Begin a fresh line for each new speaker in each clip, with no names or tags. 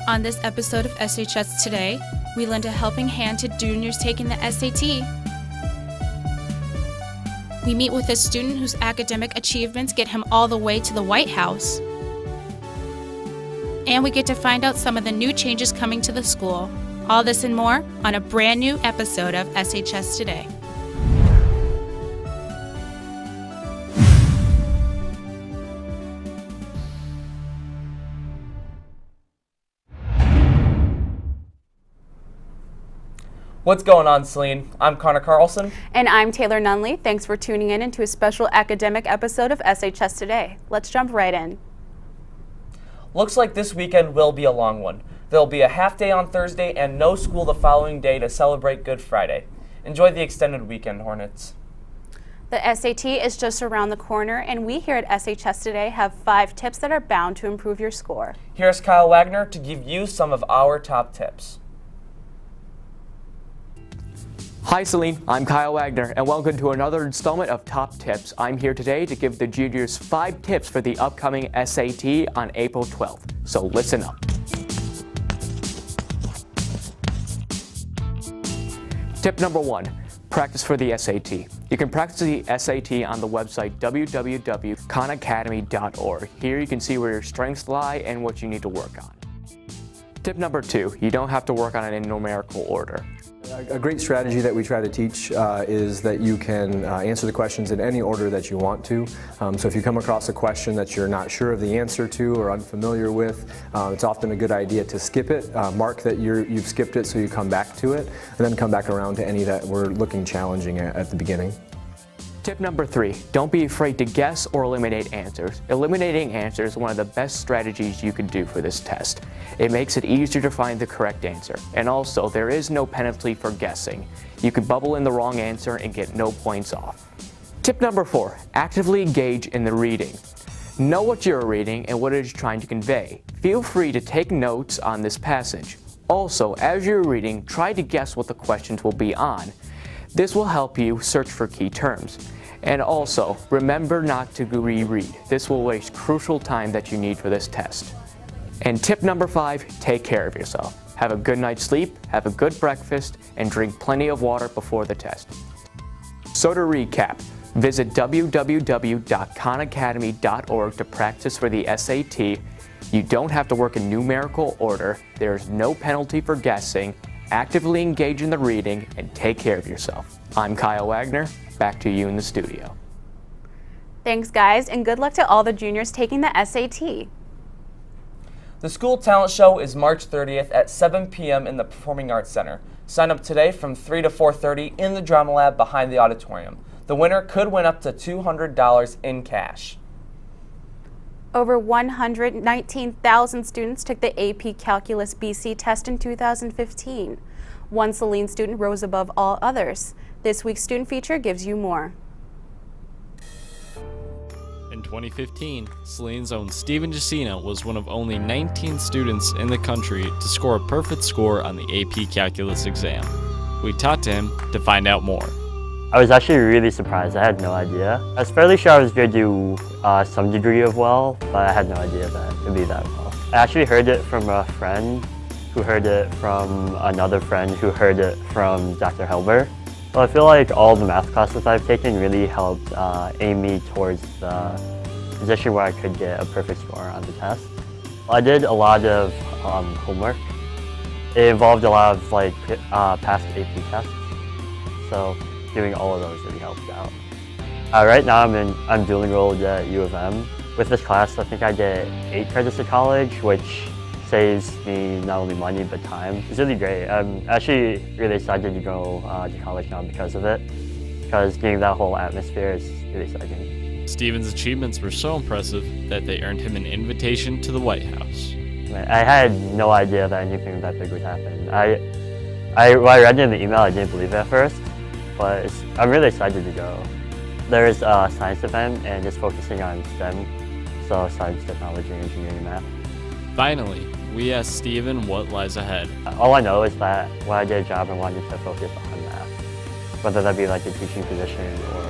On this episode of SHS Today, we lend a helping hand to juniors taking the SAT. We meet with a student whose academic achievements get him all the way to the White House. And we get to find out some of the new changes coming to the school. All this and more on a brand new episode of SHS Today.
What's going on, Saline? I'm Carlson.
And I'm Taylor Nunlee. Thanks for tuning in into a special academic episode of SHS Today. Let's jump right in.
Looks like this weekend will be a long one. There'll be a half day on Thursday and no school the following day to celebrate Good Friday. Enjoy the extended weekend, Hornets.
The SAT is just around the corner, and we here at SHS Today have 5 tips that are bound to improve your score.
Here's Kyle Wagner to give you some of our top tips.
Hi Saline, I'm Kyle Wagner, and welcome to another installment of Top Tips. I'm here today to give the juniors 5 tips for the upcoming SAT on April 12th. So listen up. Tip number 1, practice for the SAT. You can practice the SAT on the website www.khanacademy.org. Here you can see where your strengths lie and what you need to work on. Tip number 2, you don't have to work on it in numerical order.
A great strategy that we try to teach is that you can answer the questions in any order that you want to. So if you come across a question that you're not sure of the answer to or unfamiliar with, it's often a good idea to skip it, mark that you've skipped it so you come back to it, and then come back around to any that we're looking challenging at the beginning.
Tip number 3, don't be afraid to guess or eliminate answers. Eliminating answers is one of the best strategies you can do for this test. It makes it easier to find the correct answer. And also, there is no penalty for guessing. You could bubble in the wrong answer and get no points off. Tip number 4, actively engage in the reading. Know what you're reading and what it is trying to convey. Feel free to take notes on this passage. Also, as you're reading, try to guess what the questions will be on. This will help you search for key terms. And also, remember not to reread. This will waste crucial time that you need for this test. And tip number 5, take care of yourself. Have a good night's sleep, have a good breakfast, and drink plenty of water before the test. So to recap, visit www.khanacademy.org to practice for the SAT. You don't have to work in numerical order. There's no penalty for guessing. Actively engage in the reading and take care of yourself. I'm Kyle Wagner. Back to you in the studio.
Thanks, guys, and good luck to all the juniors taking the SAT.
The school talent show is March 30th at 7 p.m. in the Performing Arts Center. Sign up today from 3 to 4:30 in the Drama Lab behind the auditorium. The winner could win up to $200 in cash.
Over 119,000 students took the AP Calculus BC test in 2015. One Saline student rose above all others. This week's student feature gives you more.
In 2015, Saline's own Stephen Jasina was one of only 19 students in the country to score a perfect score on the AP Calculus exam. We talked to him to find out more.
I was actually really surprised. I had no idea. I was fairly sure I was going to do some degree of well, but I had no idea that it would be that well. I actually heard it from a friend who heard it from another friend who heard it from Dr. Helber. So I feel like all the math classes I've taken really helped aim me towards the position where I could get a perfect score on the test. I did a lot of homework. It involved a lot of past AP tests. So doing all of those really helped out. Right now I'm dual enrolled at U of M. With this class, I think I get 8 credits of college, which saves me not only money but time. It's really great. I'm actually really excited to go to college now because of it, because getting that whole atmosphere is really exciting.
Stephen's achievements were so impressive that they earned him an invitation to the White House.
I had no idea that anything that big would happen. When I read it in the email, I didn't believe it at first, but I'm really excited to go. There is a science event and it's focusing on STEM, so science, technology, engineering, and math.
Finally, we asked Stephen what lies ahead.
All I know is that when I get a job, I wanted to focus on math, whether that be like a teaching position or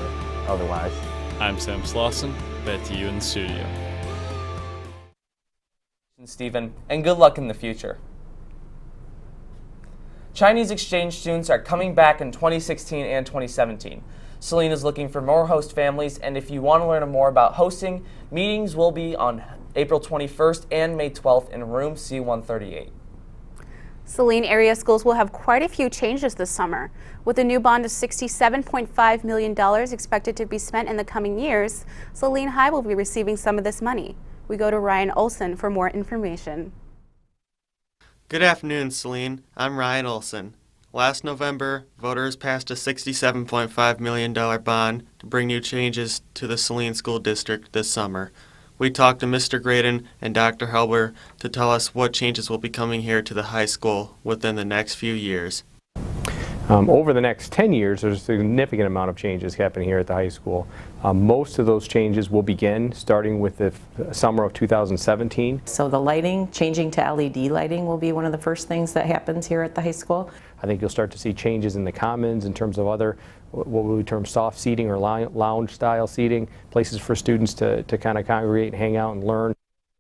otherwise.
I'm Sam Slauson. Back to you in the studio.
Stephen, and good luck in the future. Chinese exchange students are coming back in 2016 and 2017. Saline is looking for more host families, and if you want to learn more about hosting, meetings will be on April 21st and May 12th in room C-138.
Saline area schools will have quite a few changes this summer. With a new bond of $67.5 million expected to be spent in the coming years, Saline High will be receiving some of this money. We go to Ryan Olson for more information.
Good afternoon, Saline. I'm Ryan Olson. Last November, voters passed a $67.5 million bond to bring new changes to the Saline School District this summer. We talked to Mr. Graydon and Dr. Helber to tell us what changes will be coming here to the high school within the next few years.
Over the next 10 years, there's a significant amount of changes happening here at the high school. Most of those changes will begin starting with the summer of 2017.
So the lighting, changing to LED lighting will be one of the first things that happens here at the high school.
I think you'll start to see changes in the commons in terms of other, what we term soft seating or lounge style seating, places for students to kind of congregate and hang out and learn.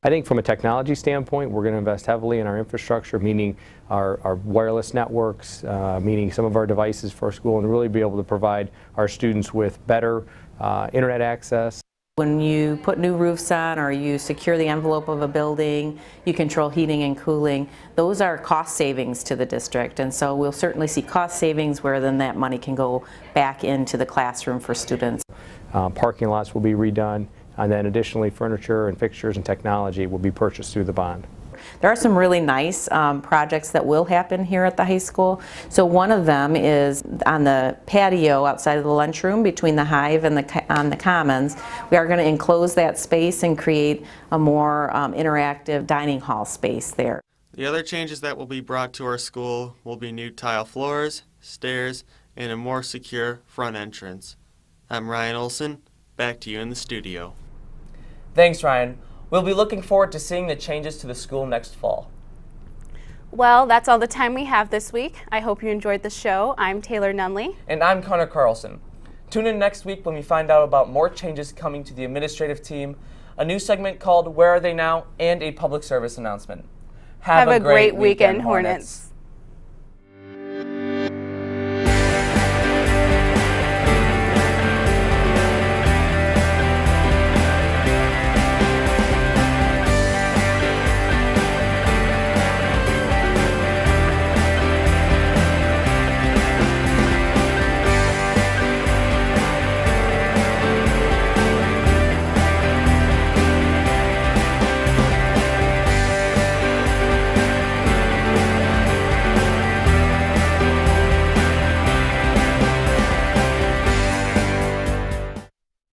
I think from a technology standpoint, we're going to invest heavily in our infrastructure, meaning our wireless networks, meaning some of our devices for our school, and really be able to provide our students with better internet access.
When you put new roofs on or you secure the envelope of a building, you control heating and cooling, those are cost savings to the district, and so we'll certainly see cost savings where then that money can go back into the classroom for students.
Parking lots will be redone, and then additionally furniture and fixtures and technology will be purchased through the bond.
There are some really nice projects that will happen here at the high school. So one of them is on the patio outside of the lunchroom between the Hive and on the Commons. We are going to enclose that space and create a more interactive dining hall space there.
The other changes that will be brought to our school will be new tile floors, stairs, and a more secure front entrance. I'm Ryan Olson. Back to you in the studio.
Thanks, Ryan. We'll be looking forward to seeing the changes to the school next fall.
Well, that's all the time we have this week. I hope you enjoyed the show. I'm Taylor Nunlee.
And I'm Connor Carlson. Tune in next week when we find out about more changes coming to the administrative team, a new segment called Where Are They Now, and a public service announcement.
Have a great weekend, Hornets.